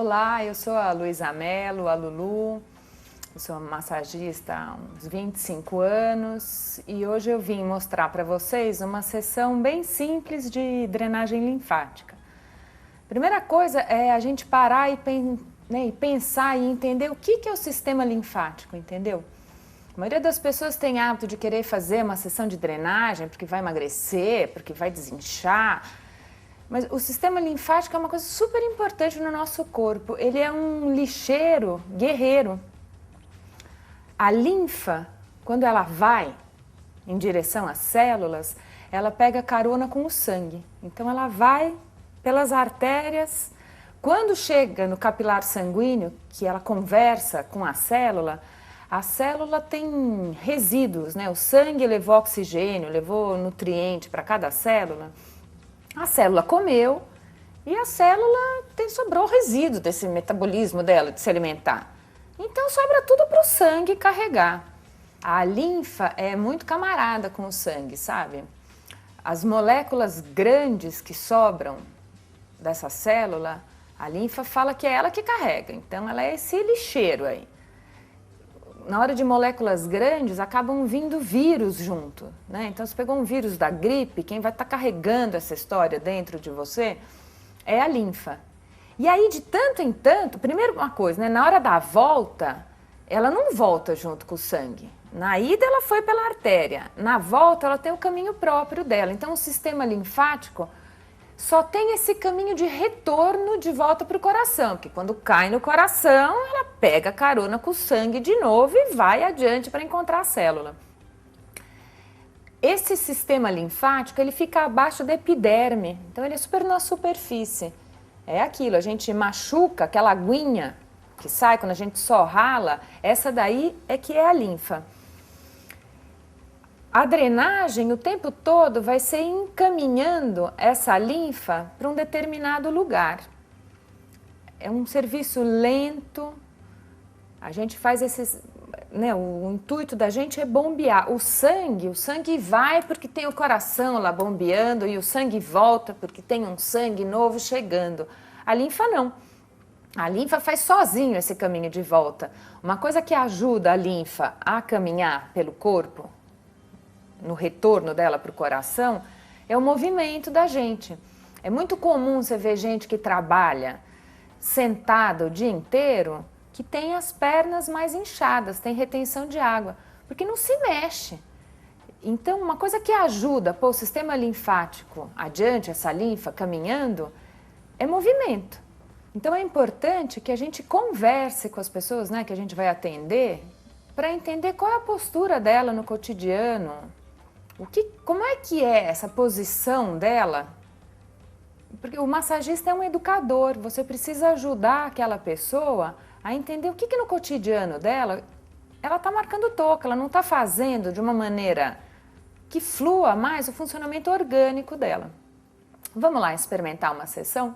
Olá, eu sou a Luísa Mello, a Lulu, eu sou massagista há uns 25 anos e hoje eu vim mostrar para vocês uma sessão bem simples de drenagem linfática. Primeira coisa é a gente parar e pensar e entender o que é o sistema linfático, entendeu? A maioria das pessoas tem hábito de querer fazer uma sessão de drenagem porque vai emagrecer, porque vai desinchar. Mas o sistema linfático é uma coisa super importante no nosso corpo. Ele é um lixeiro guerreiro. A linfa, quando ela vai em direção às células, ela pega carona com o sangue. Então ela vai pelas artérias. Quando chega no capilar sanguíneo, que ela conversa com a célula tem resíduos, né? O sangue levou oxigênio, levou nutriente para cada célula. A célula comeu e a célula sobrou resíduo desse metabolismo dela de se alimentar. Então sobra tudo para o sangue carregar. A linfa é muito camarada com o sangue, sabe? As moléculas grandes que sobram dessa célula, a linfa fala que é ela que carrega. Então ela é esse lixeiro aí. Na hora de moléculas grandes, acabam vindo vírus junto, né? Então, se pegou um vírus da gripe, quem vai estar carregando essa história dentro de você é a linfa. E aí, de tanto em tanto, primeiro uma coisa, né? Na hora da volta, ela não volta junto com o sangue. Na ida, ela foi pela artéria. Na volta, ela tem o caminho próprio dela. Então, o sistema linfático só tem esse caminho de retorno de volta para o coração, porque quando cai no coração, ela pega carona com o sangue de novo e vai adiante para encontrar a célula. Esse sistema linfático, ele fica abaixo da epiderme, então ele é super na superfície. É aquilo, a gente machuca, aquela aguinha que sai quando a gente só rala, essa daí é que é a linfa. A drenagem o tempo todo vai ser encaminhando essa linfa para um determinado lugar. É um serviço lento, a gente faz esses, né, o intuito da gente é bombear. O sangue vai porque tem o coração lá bombeando e o sangue volta porque tem um sangue novo chegando. A linfa não. A linfa faz sozinho esse caminho de volta. Uma coisa que ajuda a linfa a caminhar pelo corpo, no retorno dela para o coração, é o movimento da gente. É muito comum você ver gente que trabalha sentada o dia inteiro, que tem as pernas mais inchadas, tem retenção de água, porque não se mexe. Então, uma coisa que ajuda a pôr o sistema linfático adiante, essa linfa caminhando, é movimento. Então, é importante que a gente converse com as pessoas, né, que a gente vai atender, para entender qual é a postura dela no cotidiano. Como é que é essa posição dela? Porque o massagista é um educador, você precisa ajudar aquela pessoa a entender o que no cotidiano dela ela está marcando toca, ela não está fazendo de uma maneira que flua mais o funcionamento orgânico dela. Vamos lá experimentar uma sessão?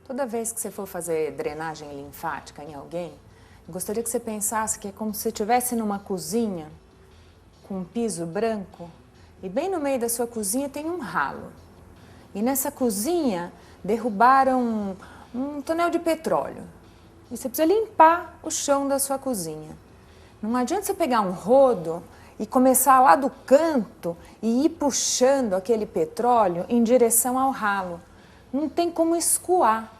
Toda vez que você for fazer drenagem linfática em alguém, eu gostaria que você pensasse que é como se você estivesse numa cozinha com um piso branco e bem no meio da sua cozinha tem um ralo. E nessa cozinha derrubaram um tonel de petróleo. E você precisa limpar o chão da sua cozinha. Não adianta você pegar um rodo e começar lá do canto e ir puxando aquele petróleo em direção ao ralo. Não tem como escoar.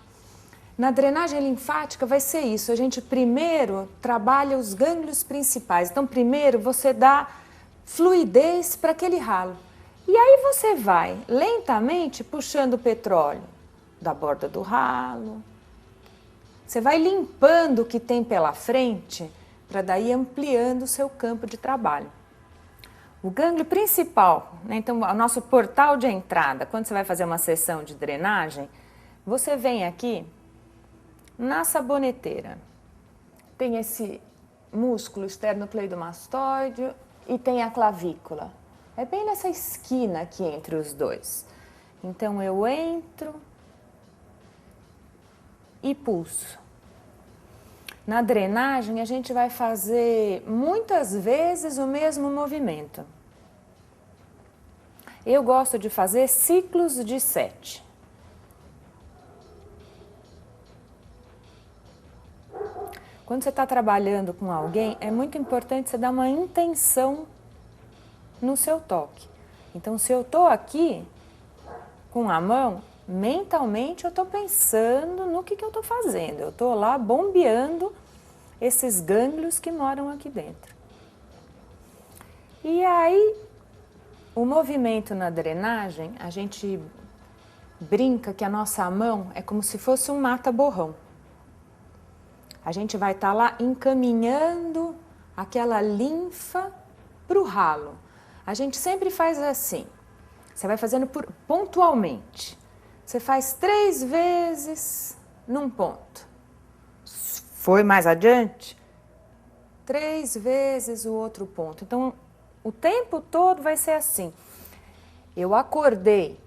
Na drenagem linfática vai ser isso, a gente primeiro trabalha os gânglios principais. Então primeiro você dá fluidez para aquele ralo. E aí você vai lentamente puxando o petróleo da borda do ralo. Você vai limpando o que tem pela frente para daí ampliando o seu campo de trabalho. O gânglio principal, né, então o nosso portal de entrada, quando você vai fazer uma sessão de drenagem, você vem aqui na saboneteira. Tem esse músculo esternocleidomastoide e tem a clavícula. É bem nessa esquina aqui entre os dois. Então eu entro e pulso. Na drenagem, a gente vai fazer muitas vezes o mesmo movimento. Eu gosto de fazer ciclos de 7. Quando você está trabalhando com alguém, é muito importante você dar uma intenção no seu toque. Então, se eu estou aqui com a mão, mentalmente eu estou pensando no que eu estou fazendo. Eu estou lá bombeando esses gânglios que moram aqui dentro. E aí, o movimento na drenagem, a gente brinca que a nossa mão é como se fosse um mata-borrão. A gente vai estar lá encaminhando aquela linfa para o ralo. A gente sempre faz assim. Você vai fazendo pontualmente. Você faz 3 vezes num ponto. Foi mais adiante? 3 vezes o outro ponto. Então, o tempo todo vai ser assim. Eu acordei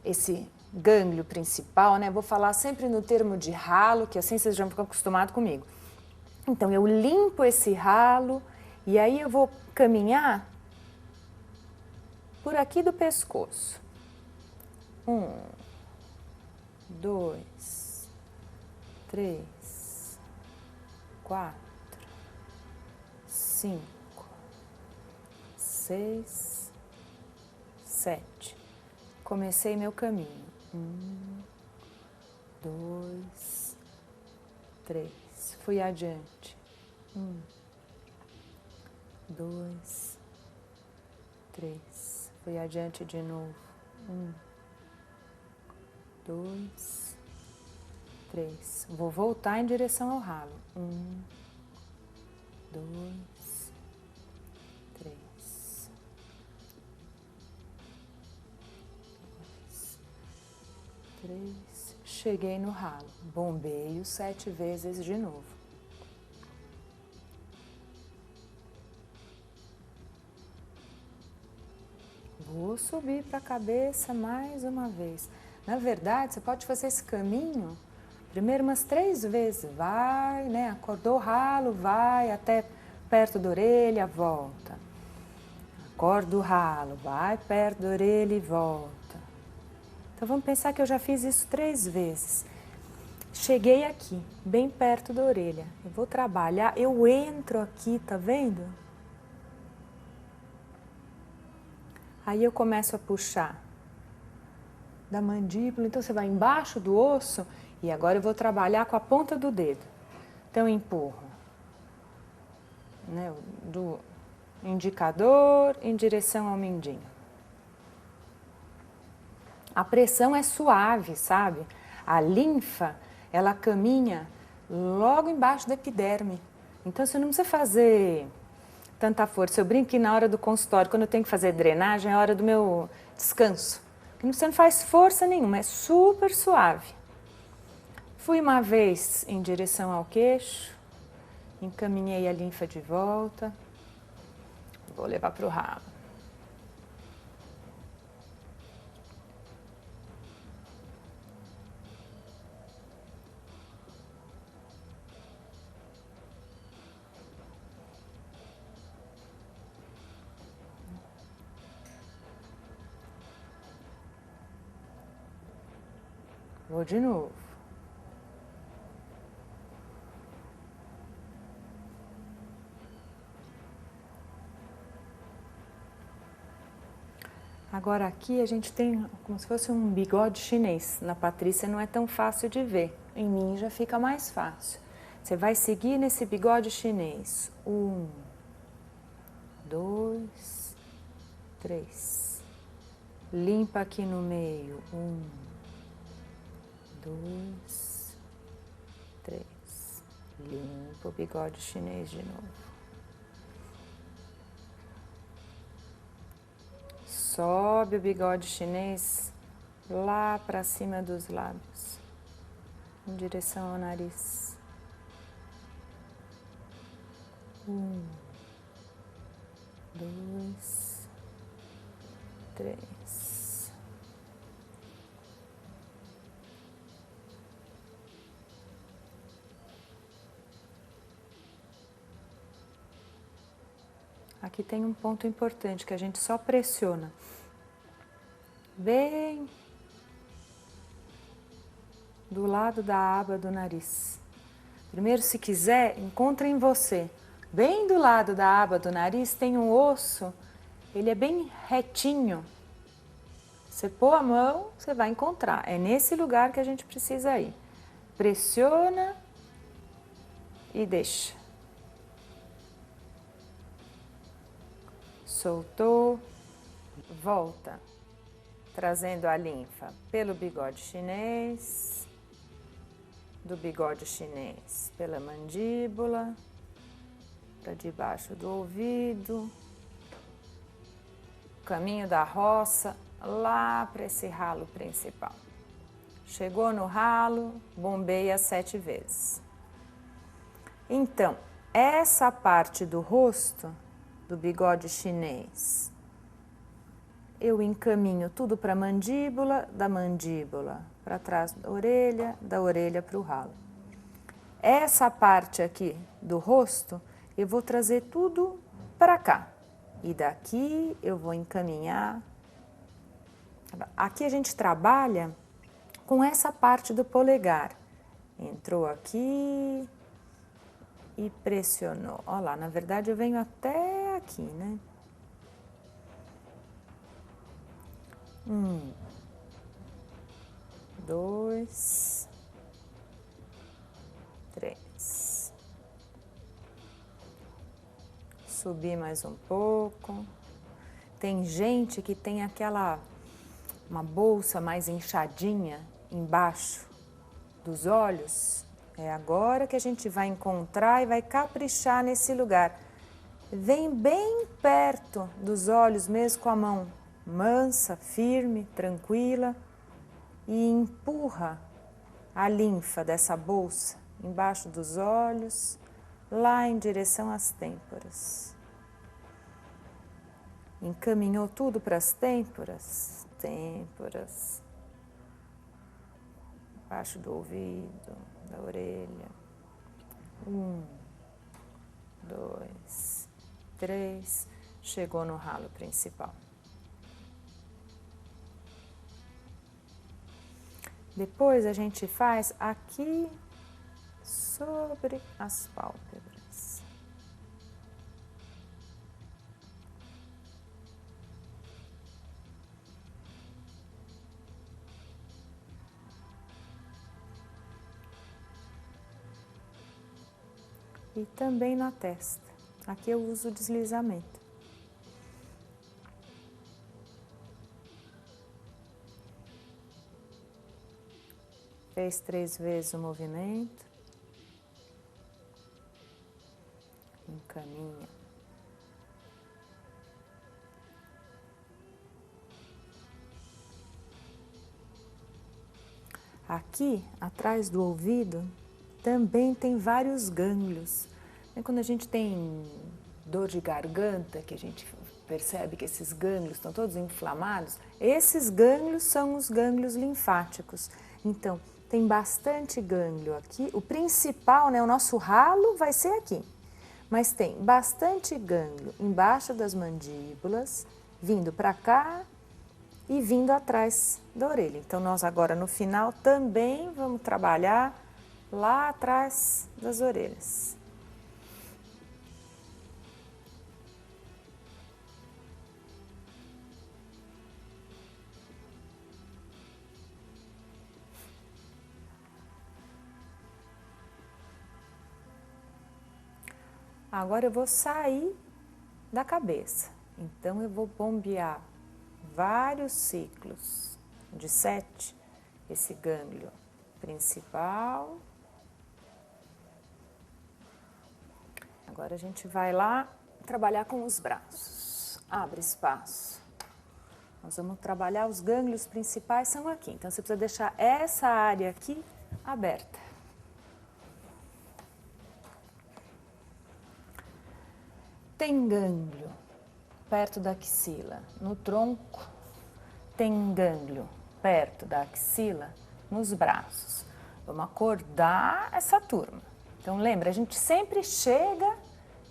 esse gânglio principal, né? Vou falar sempre no termo de ralo, que assim vocês já ficam acostumados comigo. Então, eu limpo esse ralo e aí eu vou caminhar por aqui do pescoço. 1, 2, 3, 4, 5, 6, 7. Comecei meu caminho. 1, 2, 3. Fui adiante. 1, 2, 3. Fui adiante de novo. 1, 2, 3. Vou voltar em direção ao ralo. 1, 2, 3. 3. Cheguei no ralo. Bombeio 7 vezes de novo. Vou subir para a cabeça mais uma vez. Na verdade, você pode fazer esse caminho primeiro umas 3 vezes. Vai, né? Acordou o ralo, vai até perto da orelha, volta. Acorda o ralo, vai perto da orelha e volta. Então vamos pensar que eu já fiz isso 3 vezes. Cheguei aqui, bem perto da orelha. Eu vou trabalhar, eu entro aqui, tá vendo? Aí eu começo a puxar da mandíbula, então você vai embaixo do osso e agora eu vou trabalhar com a ponta do dedo. Então eu empurro, né, do indicador em direção ao mindinho. A pressão é suave, sabe? A linfa, ela caminha logo embaixo da epiderme. Então você não precisa fazer tanta força. Eu brinco que na hora do consultório, quando eu tenho que fazer drenagem, é a hora do meu descanso. Você não faz força nenhuma, é super suave. Fui uma vez em direção ao queixo, encaminhei a linfa de volta, vou levar para o ralo. Vou de novo. Agora aqui a gente tem como se fosse um bigode chinês. Na Patrícia não é tão fácil de ver. Em mim já fica mais fácil. Você vai seguir nesse bigode chinês. 1, 2, 3. Limpa aqui no meio. 1, 2, 3. Limpa o bigode chinês de novo. Sobe o bigode chinês lá para cima dos lábios, em direção ao nariz. 1, 2, 3. Aqui tem um ponto importante que a gente só pressiona bem do lado da aba do nariz. Primeiro, se quiser, encontra em você. Bem do lado da aba do nariz tem um osso, ele é bem retinho. Você pôr a mão, você vai encontrar. É nesse lugar que a gente precisa ir. Pressiona e deixa. Soltou, volta, trazendo a linfa pelo bigode chinês, do bigode chinês pela mandíbula, para debaixo do ouvido, caminho da roça, lá para esse ralo principal. Chegou no ralo, bombeia 7 vezes. Então, essa parte do rosto, do bigode chinês, eu encaminho tudo para a mandíbula, da mandíbula para trás da orelha para o ralo. Essa parte aqui do rosto, eu vou trazer tudo para cá. E daqui eu vou encaminhar. Aqui a gente trabalha com essa parte do polegar. Entrou aqui e pressionou. Olha lá, na verdade eu venho até aqui, né? 1, 2, 3. Subir mais um pouco. Tem gente que tem uma bolsa mais inchadinha embaixo dos olhos. É agora que a gente vai encontrar e vai caprichar nesse lugar. Vem bem perto dos olhos mesmo com a mão mansa, firme, tranquila e empurra a linfa dessa bolsa embaixo dos olhos, lá em direção às têmporas. Encaminhou tudo para as têmporas, embaixo do ouvido, da orelha. 1, 2, 3, chegou no ralo principal. Depois a gente faz aqui sobre as pálpebras. E também na testa. Aqui eu uso o deslizamento. Fez 3 vezes o movimento. Encaminha. Aqui, atrás do ouvido, também tem vários gânglios. Quando a gente tem dor de garganta, que a gente percebe que esses gânglios estão todos inflamados, esses gânglios são os gânglios linfáticos. Então, tem bastante gânglio aqui. O principal, né, o nosso ralo vai ser aqui. Mas tem bastante gânglio embaixo das mandíbulas, vindo para cá e vindo atrás da orelha. Então, nós agora no final também vamos trabalhar lá atrás das orelhas. Agora eu vou sair da cabeça, então eu vou bombear vários ciclos de 7, esse gânglio principal. Agora a gente vai lá trabalhar com os braços. Abre espaço. Nós vamos trabalhar os gânglios principais, são aqui. Então você precisa deixar essa área aqui aberta. Tem gânglio perto da axila, no tronco. Tem gânglio perto da axila, nos braços. Vamos acordar essa turma. Então lembra, a gente sempre chega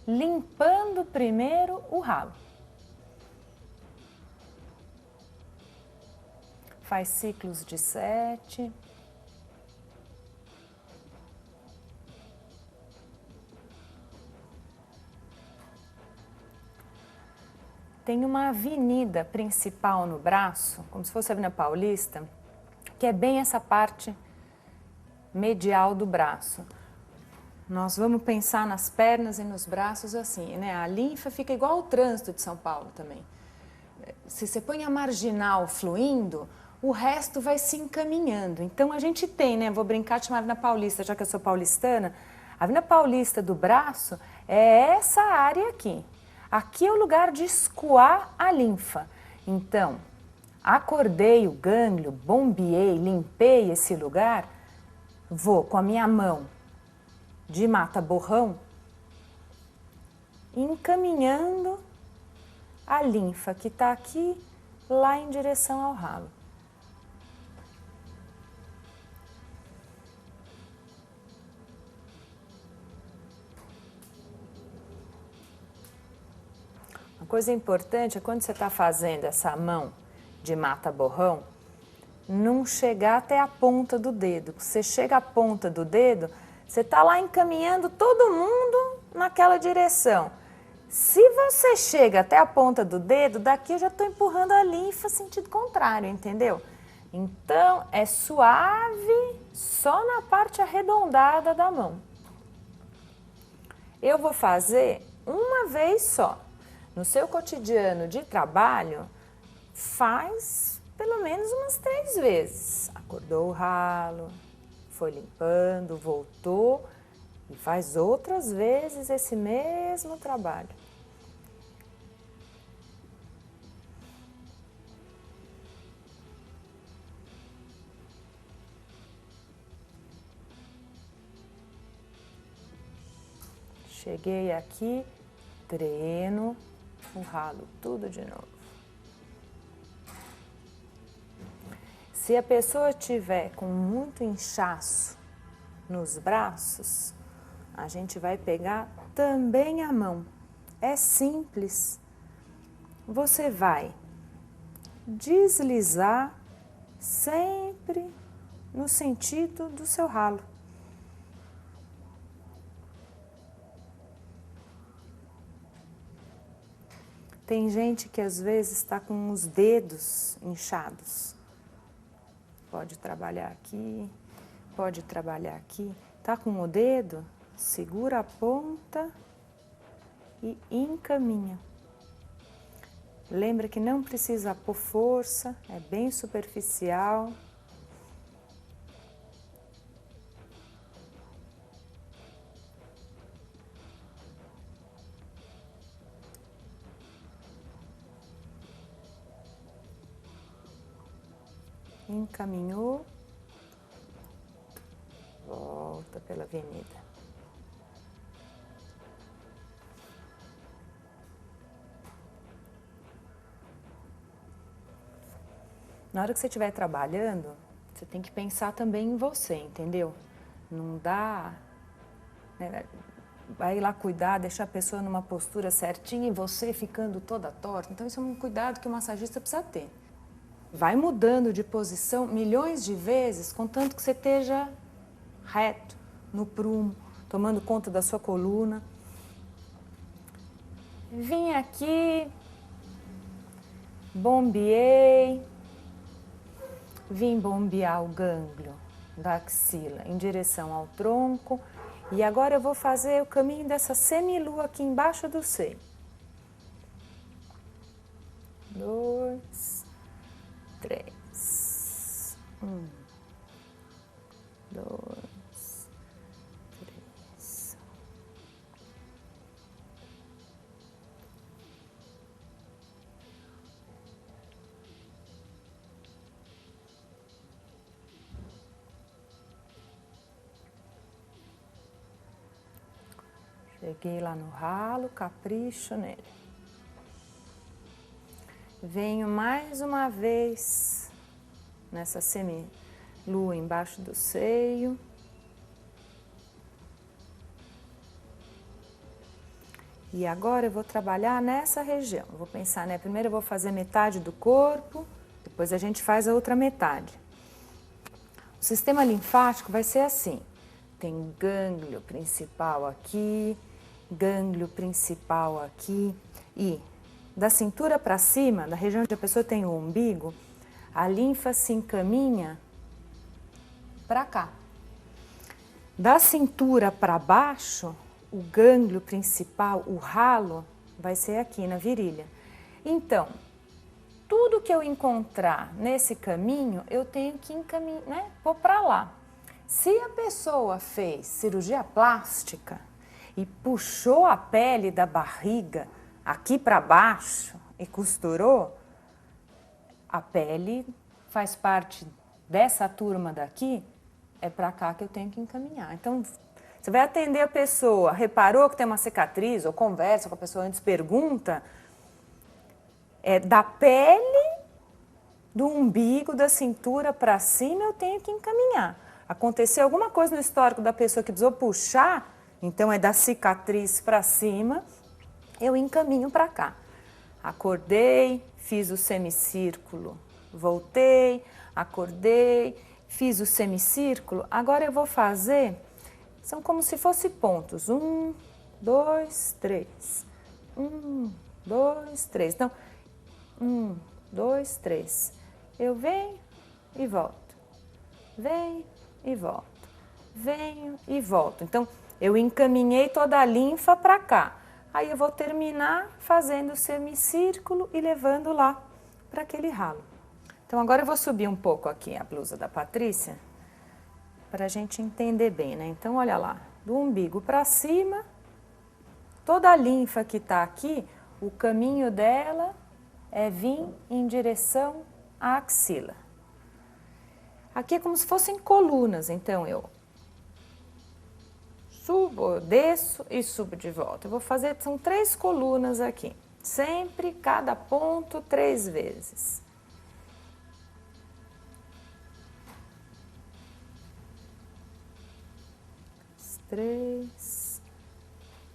limpando primeiro o ralo. Faz ciclos de 7. Tem uma avenida principal no braço, como se fosse a Avenida Paulista, que é bem essa parte medial do braço. Nós vamos pensar nas pernas e nos braços assim, né? A linfa fica igual ao trânsito de São Paulo também. Se você põe a marginal fluindo, o resto vai se encaminhando. Então a gente tem, né? Vou brincar de chamar a Avenida Paulista, já que eu sou paulistana. A Avenida Paulista do braço é essa área aqui. Aqui é o lugar de escoar a linfa. Então, acordei o gânglio, bombeei, limpei esse lugar, vou com a minha mão de mata-borrão encaminhando a linfa que está aqui lá em direção ao ralo. Uma coisa importante é quando você está fazendo essa mão de mata-borrão, não chegar até a ponta do dedo. Você chega à ponta do dedo, você está lá encaminhando todo mundo naquela direção. Se você chega até a ponta do dedo, daqui eu já estou empurrando a linfa sentido contrário, entendeu? Então, é suave só na parte arredondada da mão. Eu vou fazer uma vez só. No seu cotidiano de trabalho, faz pelo menos umas 3 vezes. Acordou o ralo, foi limpando, voltou e faz outras vezes esse mesmo trabalho. Cheguei aqui, treino o ralo tudo de novo. Se a pessoa tiver com muito inchaço nos braços, a gente vai pegar também a mão. É simples. Você vai deslizar sempre no sentido do seu ralo. Tem gente que às vezes está com os dedos inchados. Pode trabalhar aqui, pode trabalhar aqui. Tá com o dedo? Segura a ponta e encaminha. Lembra que não precisa pôr força, é bem superficial. Encaminhou, volta pela avenida. Na hora que você estiver trabalhando, você tem que pensar também em você, entendeu? Não dá, né, vai lá cuidar, deixar a pessoa numa postura certinha e você ficando toda torta. Então isso é um cuidado que o massagista precisa ter. Vai mudando de posição milhões de vezes, contanto que você esteja reto, no prumo, tomando conta da sua coluna. Vim aqui, bombeei, vim bombear o gânglio da axila em direção ao tronco. E agora eu vou fazer o caminho dessa semilua aqui embaixo do seio. 2, 3, 1, 2, 3. Cheguei lá no ralo, capricho nele. Venho mais uma vez nessa semilua embaixo do seio. E agora eu vou trabalhar nessa região. Eu vou pensar, né? Primeiro eu vou fazer metade do corpo, depois a gente faz a outra metade. O sistema linfático vai ser assim. Tem gânglio principal aqui, gânglio principal aqui e da cintura para cima, da região onde a pessoa tem o umbigo, a linfa se encaminha para cá. Da cintura para baixo, o gânglio principal, o ralo, vai ser aqui na virilha. Então, tudo que eu encontrar nesse caminho, eu tenho que encaminhar, né, pôr para lá. Se a pessoa fez cirurgia plástica e puxou a pele da barriga aqui para baixo e costurou, a pele faz parte dessa turma daqui, é para cá que eu tenho que encaminhar. Então, você vai atender a pessoa, reparou que tem uma cicatriz, ou conversa com a pessoa antes, pergunta, é da pele, do umbigo, da cintura para cima, eu tenho que encaminhar. Aconteceu alguma coisa no histórico da pessoa que precisou puxar, então é da cicatriz para cima, eu encaminho para cá. Acordei, fiz o semicírculo, voltei, acordei, fiz o semicírculo, agora eu vou fazer, são como se fossem pontos, 1, 2, 3, 1, 2, 3, então, 1, 2, 3, eu venho e volto, venho e volto, venho e volto, então eu encaminhei toda a linfa para cá, aí eu vou terminar fazendo o semicírculo e levando lá para aquele ralo. Então agora eu vou subir um pouco aqui a blusa da Patrícia, para a gente entender bem, né? Então olha lá, do umbigo para cima, toda a linfa que está aqui, o caminho dela é vir em direção à axila. Aqui é como se fossem colunas, então eu subo, desço e subo de volta. Eu vou fazer, são 3 colunas aqui, sempre cada ponto 3 vezes. Três,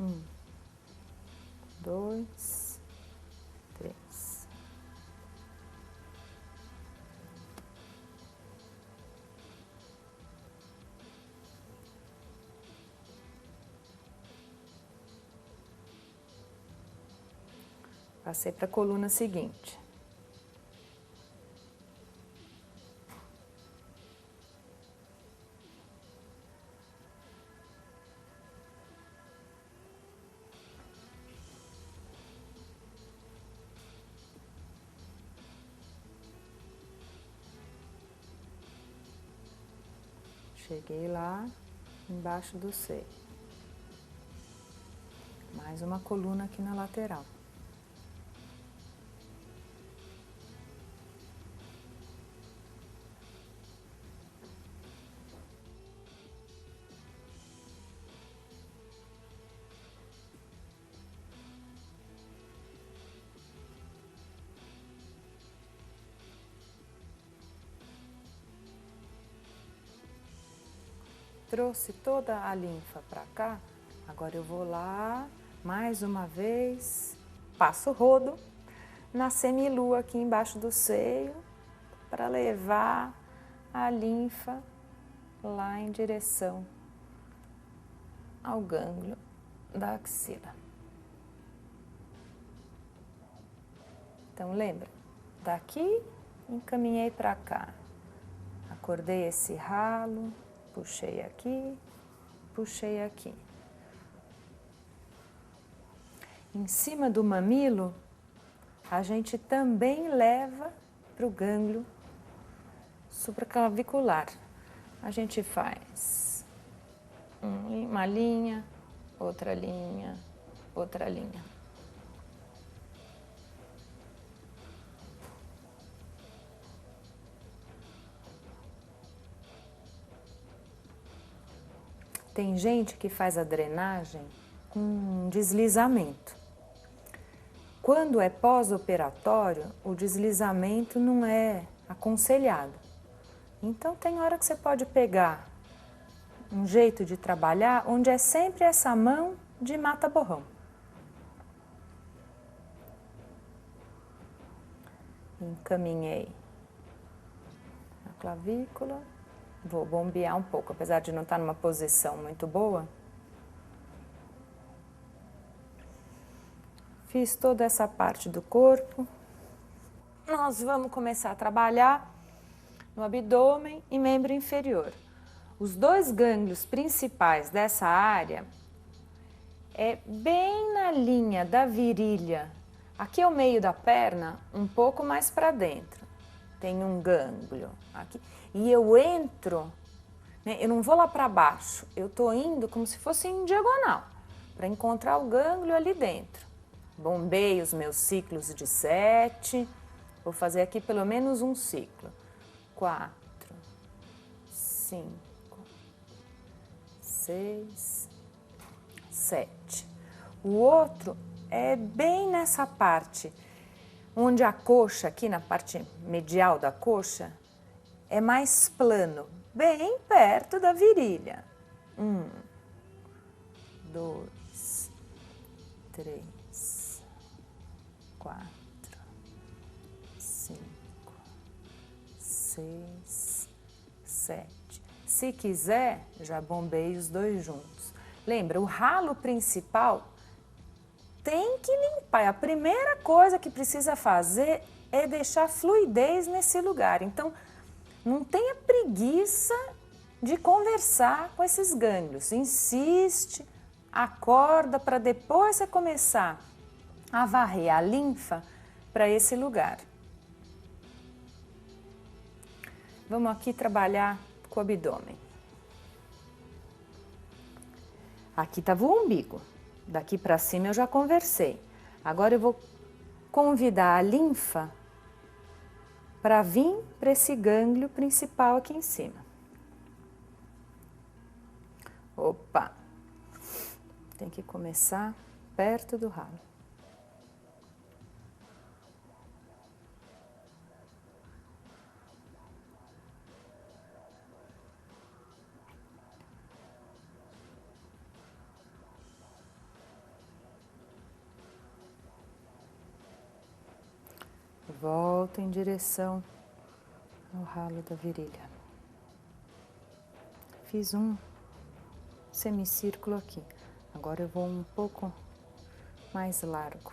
1, 2, 3. Passei para a coluna seguinte. Cheguei lá, embaixo do seio. Mais uma coluna aqui na lateral. Trouxe toda a linfa para cá, agora eu vou lá, mais uma vez, passo o rodo na semilua aqui embaixo do seio, para levar a linfa lá em direção ao gânglio da axila. Então lembra, daqui encaminhei para cá, acordei esse ralo, puxei aqui, puxei aqui. Em cima do mamilo, a gente também leva para o gânglio supraclavicular. A gente faz uma linha, outra linha, outra linha. Tem gente que faz a drenagem com deslizamento. Quando é pós-operatório, o deslizamento não é aconselhado. Então tem hora que você pode pegar um jeito de trabalhar onde é sempre essa mão de mata-borrão. encaminhei a clavícula, vou bombear um pouco, apesar de não estar numa posição muito boa. Fiz toda essa parte do corpo. Nós vamos começar a trabalhar no abdômen e membro inferior. Os dois gânglios principais dessa área é bem na linha da virilha. Aqui é o meio da perna, um pouco mais para dentro. Tem um gânglio aqui. E eu entro, né, eu não vou lá para baixo, eu tô indo como se fosse em diagonal, para encontrar o gânglio ali dentro. Bombeio os meus ciclos de 7. Vou fazer aqui pelo menos um ciclo. 4, 5, 6, 7. O outro é bem nessa parte, onde a coxa, aqui na parte medial da coxa, é mais plano, bem perto da virilha. 1, 2, 3, 4, 5, 6, 7. Se quiser, já bombeie os dois juntos. Lembra, o ralo principal tem que limpar. A primeira coisa que precisa fazer é deixar fluidez nesse lugar. Então, não tenha preguiça de conversar com esses gânglios. Insiste, acorda para depois você começar a varrer a linfa para esse lugar. Vamos aqui trabalhar com o abdômen. Aqui estava o umbigo. Daqui para cima eu já conversei. Agora eu vou convidar a linfa para vir para esse gânglio principal aqui em cima. Opa! Tem que começar perto do ralo. Volto em direção ao ralo da virilha. Fiz um semicírculo aqui. Agora eu vou um pouco mais largo.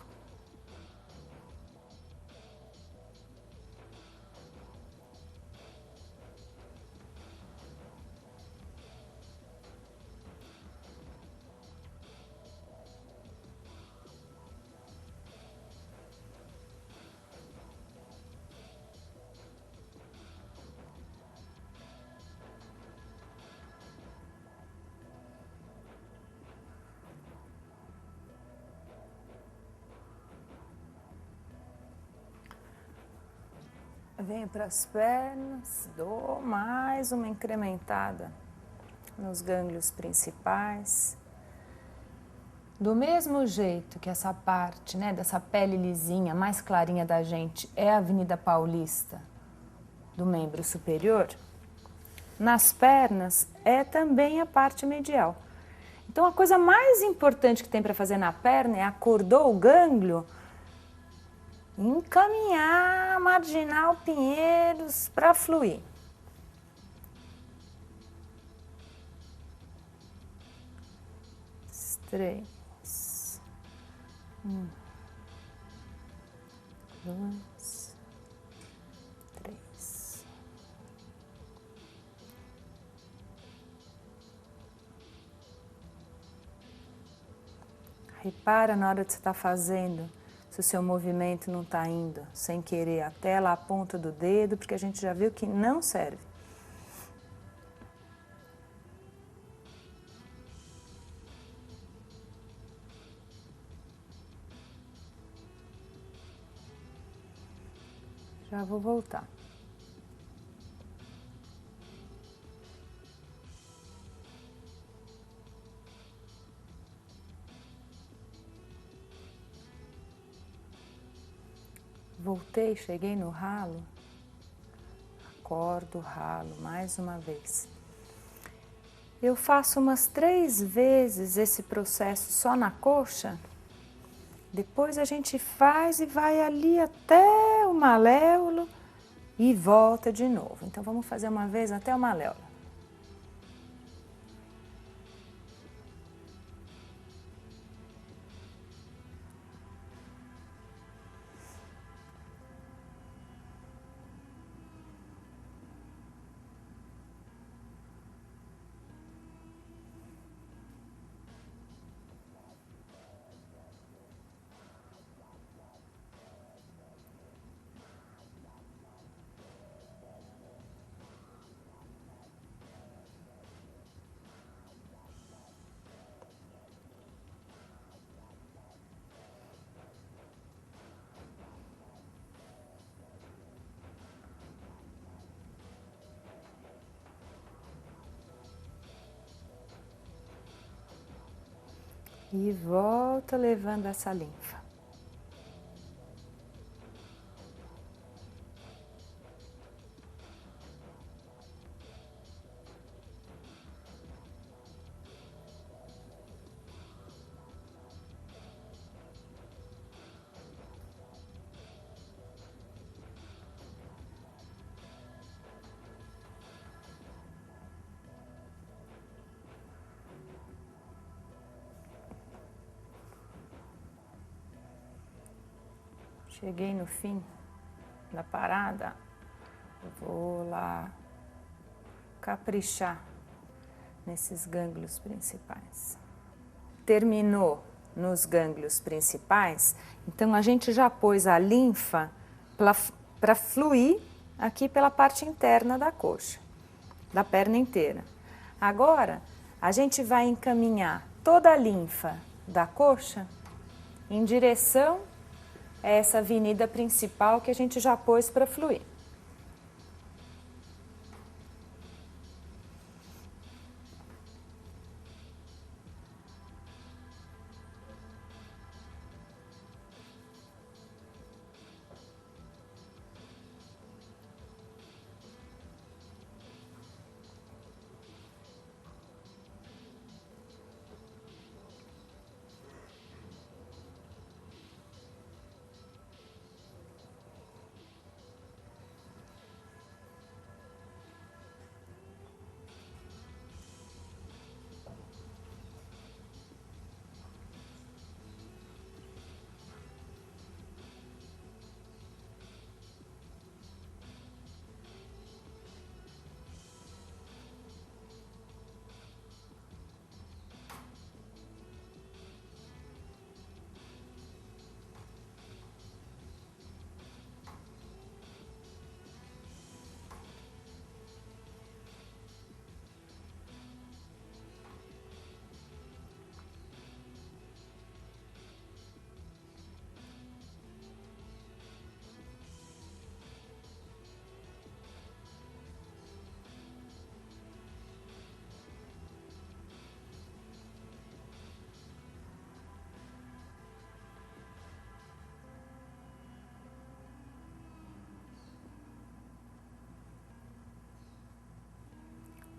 Venho para as pernas, dou mais uma incrementada nos gânglios principais. Do mesmo jeito que essa parte, né, dessa pele lisinha, mais clarinha da gente, é a Avenida Paulista do membro superior, nas pernas é também a parte medial. Então a coisa mais importante que tem para fazer na perna é acordou o gânglio, encaminhar a marginal Pinheiros para fluir. Três. 1, 2, 3. Repara na hora que você está fazendo, se o seu movimento não está indo sem querer até lá a ponta do dedo, porque a gente já viu que não serve. Já vou voltar. Voltei, cheguei no ralo, acordo o ralo mais uma vez. Eu faço umas 3 vezes esse processo só na coxa, depois a gente faz e vai ali até o maléolo e volta de novo. Então, vamos fazer uma vez até o maléolo. E volta levando essa linfa. Cheguei no fim da parada, vou lá caprichar nesses gânglios principais. Terminou nos gânglios principais, então a gente já pôs a linfa para fluir aqui pela parte interna da coxa, da perna inteira. Agora, a gente vai encaminhar toda a linfa da coxa em direção a essa avenida principal que a gente já pôs para fluir.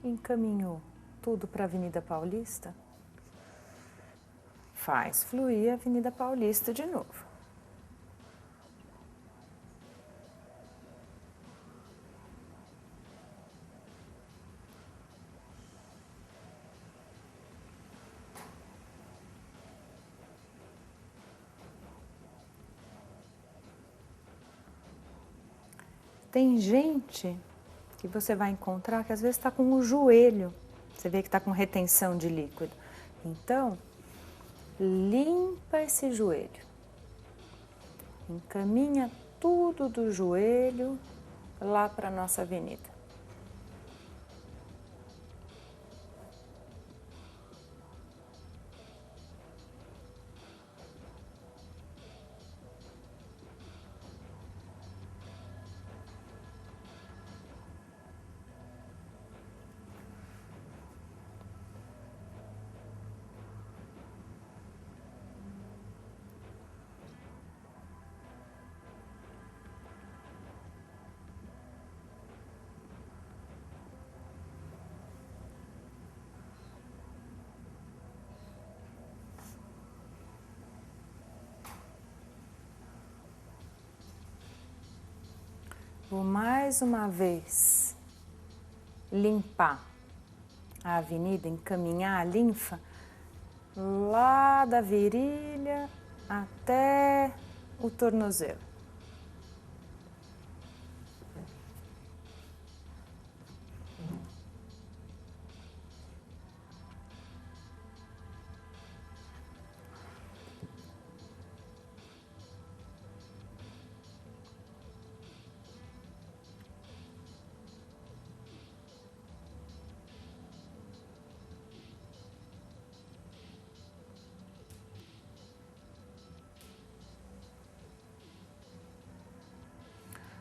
Encaminhou tudo para a Avenida Paulista, faz fluir a Avenida Paulista de novo. Tem gente que você vai encontrar que às vezes está com o joelho, você vê que está com retenção de líquido. Então, limpa esse joelho. Encaminha tudo do joelho lá para a nossa avenida. Vou mais uma vez limpar a avenida, encaminhar a linfa lá da virilha até o tornozelo.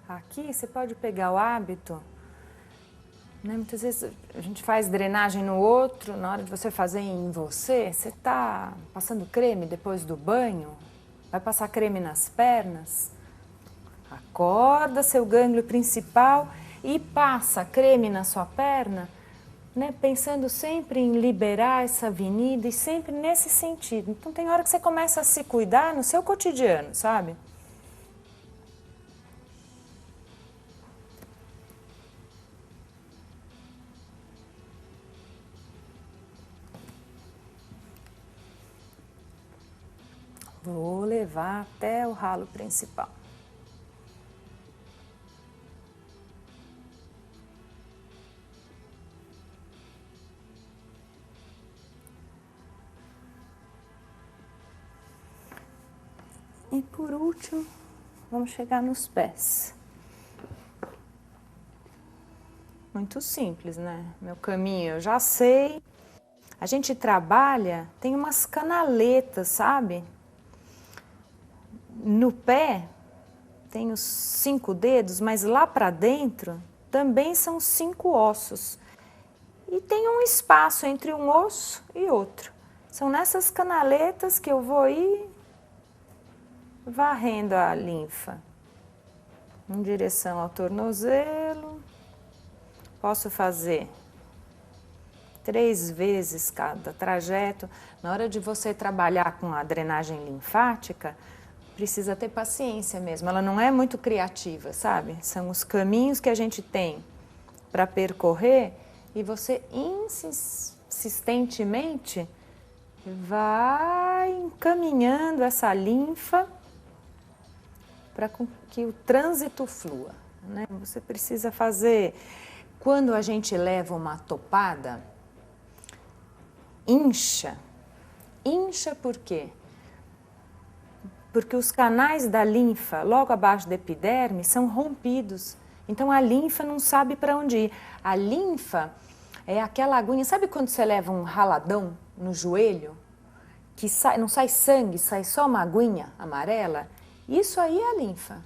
Aqui você pode pegar o hábito, né? Muitas vezes a gente faz drenagem no outro, na hora de você fazer em você, você está passando creme depois do banho, vai passar creme nas pernas, acorda seu gânglio principal e passa creme na sua perna, né? Pensando sempre em liberar essa avenida e sempre nesse sentido. Então tem hora que você começa a se cuidar no seu cotidiano, sabe? Vou levar até o ralo principal. E por último, vamos chegar nos pés. Muito simples, né? Meu caminho eu já sei. A gente trabalha, tem umas canaletas, sabe? No pé tem os 5 dedos, mas lá para dentro também são 5 ossos. E tem um espaço entre um osso e outro. São nessas canaletas que eu vou ir varrendo a linfa em direção ao tornozelo. Posso fazer 3 vezes cada trajeto. Na hora de você trabalhar com a drenagem linfática, precisa ter paciência mesmo. Ela não é muito criativa, sabe? São os caminhos que a gente tem para percorrer e você insistentemente vai encaminhando essa linfa para que o trânsito flua, né? Você precisa fazer, quando a gente leva uma topada, incha por quê? Porque os canais da linfa, logo abaixo da epiderme, são rompidos. Então a linfa não sabe para onde ir. A linfa é aquela aguinha, sabe quando você leva um raladão no joelho? Que não sai sangue, sai só uma aguinha amarela? Isso aí é a linfa.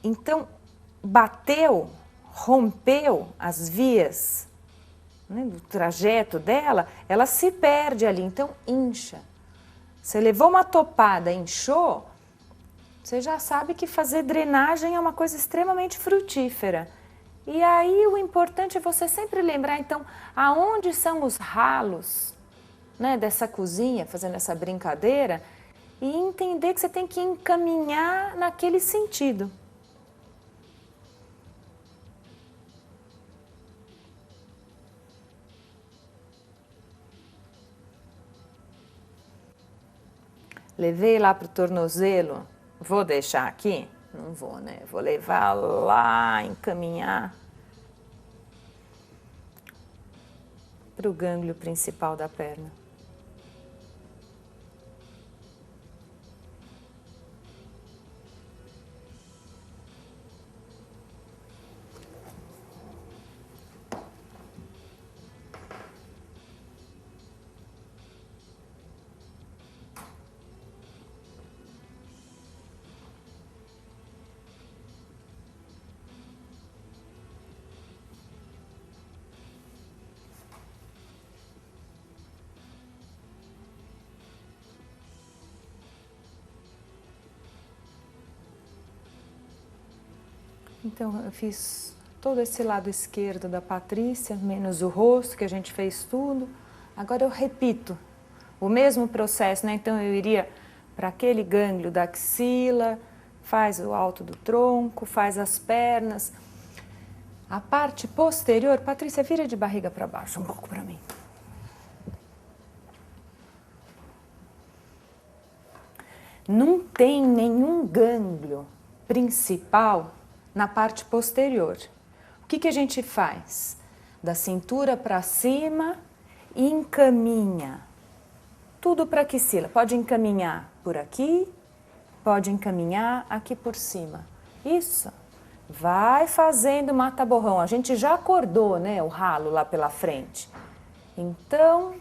Então, bateu, rompeu as vias, né, do trajeto dela, ela se perde ali, então incha. Você levou uma topada, inchou, você já sabe que fazer drenagem é uma coisa extremamente frutífera. E aí o importante é você sempre lembrar, então, aonde são os ralos, né, dessa cozinha, fazendo essa brincadeira, e entender que você tem que encaminhar naquele sentido. Levei lá para o tornozelo, vou deixar aqui? Não vou, né? Vou levar lá, encaminhar para o gânglio principal da perna. Então, eu fiz todo esse lado esquerdo da Patrícia, menos o rosto, que a gente fez tudo. Agora eu repito o mesmo processo, né? Então, eu iria para aquele gânglio da axila, faz o alto do tronco, faz as pernas. A parte posterior, Patrícia, vira de barriga para baixo, um pouco para mim. Não tem nenhum gânglio principal na parte posterior. O que a gente faz? Da cintura para cima, encaminha tudo para a axila. Pode encaminhar por aqui, pode encaminhar aqui por cima. Isso. Vai fazendo mata-borrão. A gente já acordou, né, o ralo lá pela frente. Então,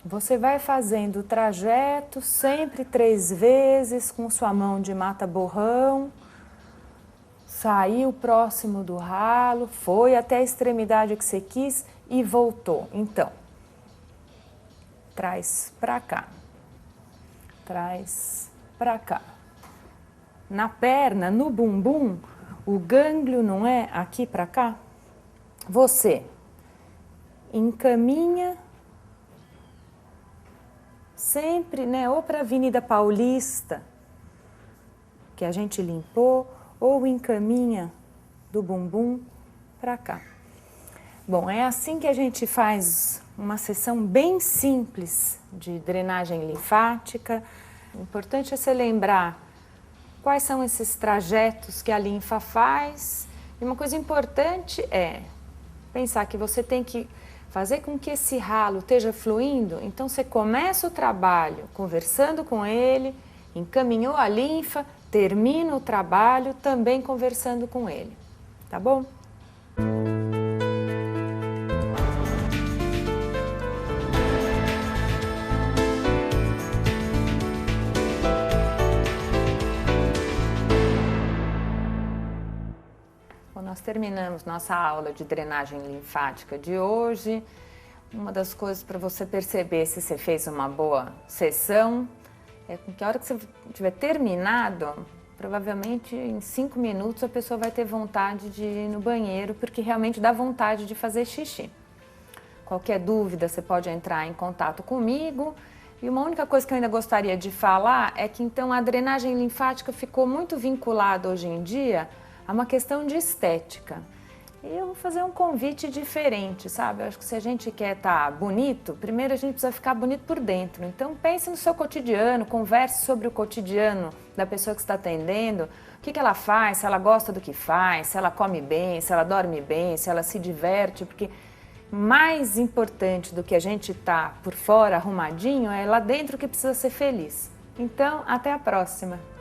você vai fazendo o trajeto sempre 3 vezes com sua mão de mata-borrão. Saiu próximo do ralo, foi até a extremidade que você quis e voltou. Então, traz pra cá, traz pra cá. Na perna, no bumbum, o gânglio não é aqui pra cá? Você encaminha sempre, né, ou para a Avenida Paulista, que a gente limpou, ou encaminha do bumbum para cá. Bom, é assim que a gente faz uma sessão bem simples de drenagem linfática. O importante é você lembrar quais são esses trajetos que a linfa faz. E uma coisa importante é pensar que você tem que fazer com que esse ralo esteja fluindo. Então você começa o trabalho conversando com ele, encaminhou a linfa, termina o trabalho também conversando com ele, tá bom? Bom, nós terminamos nossa aula de drenagem linfática de hoje. Uma das coisas para você perceber se você fez uma boa sessão é que a hora que você tiver terminado, provavelmente em 5 minutos a pessoa vai ter vontade de ir no banheiro, porque realmente dá vontade de fazer xixi. Qualquer dúvida, você pode entrar em contato comigo. E uma única coisa que eu ainda gostaria de falar é que então a drenagem linfática ficou muito vinculada hoje em dia a uma questão de estética. E eu vou fazer um convite diferente, sabe? Eu acho que se a gente quer estar bonito, primeiro a gente precisa ficar bonito por dentro. Então pense no seu cotidiano, converse sobre o cotidiano da pessoa que está atendendo, o que ela faz, se ela gosta do que faz, se ela come bem, se ela dorme bem, se ela se diverte, porque mais importante do que a gente tá por fora arrumadinho é lá dentro que precisa ser feliz. Então, até a próxima!